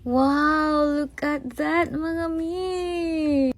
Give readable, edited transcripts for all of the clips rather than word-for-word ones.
Wow, look at that, mga mi!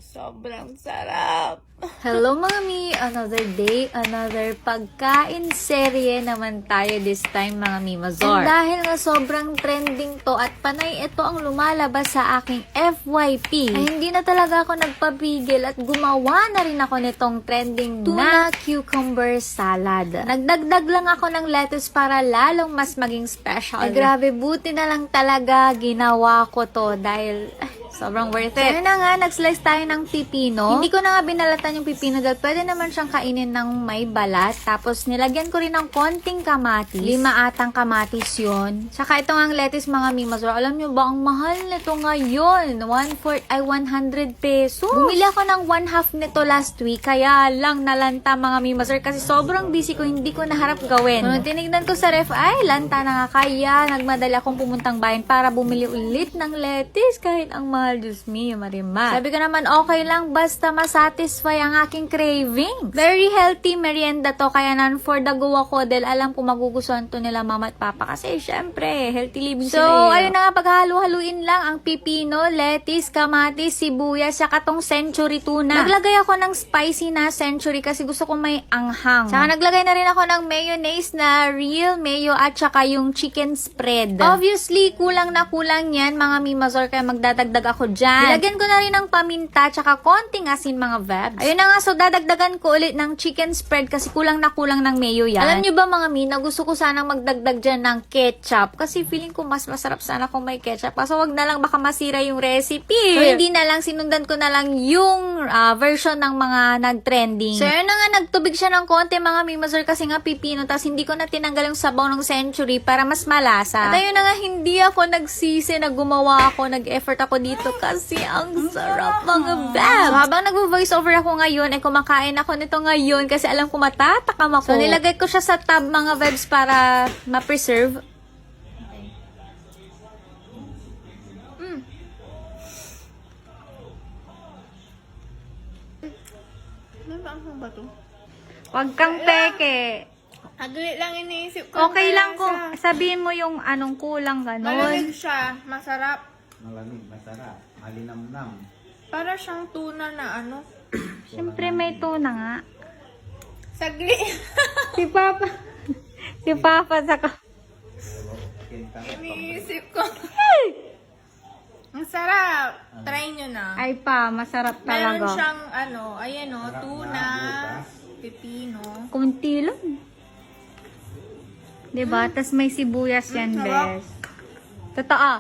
Sobrang sarap! Hello mga mi! Another day, another pagkain serye naman tayo this time mga mi Mazor. And dahil nga sobrang trending to at panay ito ang lumalabas sa aking FYP, ay hindi na talaga ako nagpapigil at gumawa na rin ako nitong trending tuna cucumber salad. Nagdagdag lang ako ng lettuce para lalong mas maging special. Ay grabe, buti na lang talaga ginawa ko to dahil sobrang worth it. So, yun na nga, nag-slice tayo ng pipino. Hindi ko na nga binalatan yung pipino dahil pwede naman siyang kainin ng may balat. Tapos, nilagyan ko rin ng konting kamatis. 5 atang kamatis yun. Saka ito nga ang lettuce, mga mimazor. Alam nyo ba, ang mahal nito ngayon. 1/4 ay 100 pesos. Bumili ako ng 1/2 nito last week. Kaya lang nalanta, mga mimazor. Kasi sobrang busy ko, hindi ko naharap gawin. So, tinignan ko sa ref, ay, lanta na nga. Kaya, nagmadali akong pumuntang bayan para bumili ulit ng lettuce. Kahit ang mahal, Diyos me, Marimar. Sabi ko naman, okay lang, basta masatisfy ang aking craving. Very healthy merienda to, kaya nan for the go ako dahil alam ko magugustuhan to nila mama at papa kasi syempre, healthy living sila. So, ayun na nga, paghalo-haluin lang ang pipino, lettuce, kamatis, sibuyas, saka tong century tuna. Naglagay ako ng spicy na century kasi gusto ko may anghang. Saka naglagay na rin ako ng mayonnaise na real mayo at saka yung chicken spread. Obviously, kulang na kulang yan, mga mimazor, kaya magdadagdag ako dyan. Ilagyan ko na rin ng paminta tsaka konting asin, mga vebs. Ayun na nga, so dadagdagan ko ulit ng chicken spread kasi kulang na kulang ng mayo yan. Alam nyo ba mga mi, na gusto ko sanang magdagdag dyan ng ketchup kasi feeling ko mas masarap sana kung may ketchup. Kaso wag na lang, baka masira yung recipe. So hindi na lang, sinundan ko na lang yung version ng mga nag-trending. So yun na nga, nagtubig siya ng konti, mga mimazor, kasi nga pipino, tas hindi ko na tinanggal yung sabaw ng century para mas malasa. At ayun na nga, hindi ako nagsisi na gumawa ako, nag-effort ako dito kasi ang sarap, mga bebs. So, habang nag-voice over ako ngayon, ay kumakain ako nito ngayon kasi alam ko matatakam ako. So, nilagay ko siya sa tab, mga bebs, para ma-preserve. Ano ba to? Huwag kang peke. Agli lang iniisip ko. Okay lang kung sabihin mo yung anong kulang, ganon. Malamig siya, masarap. Malamig, masarap, malinamnam. Para siyang tuna na ano. Siyempre may tuna nga. Sagli. Si Papa. Si Papa saka. Iniisip ko. Ang sarap. Try nyo na. Ay pa, masarap Meron talaga. siyang ano, ayan o, tuna, pipino. Kunti lang. Diba? Tas may sibuyas yan, sarap. bes. Totoo.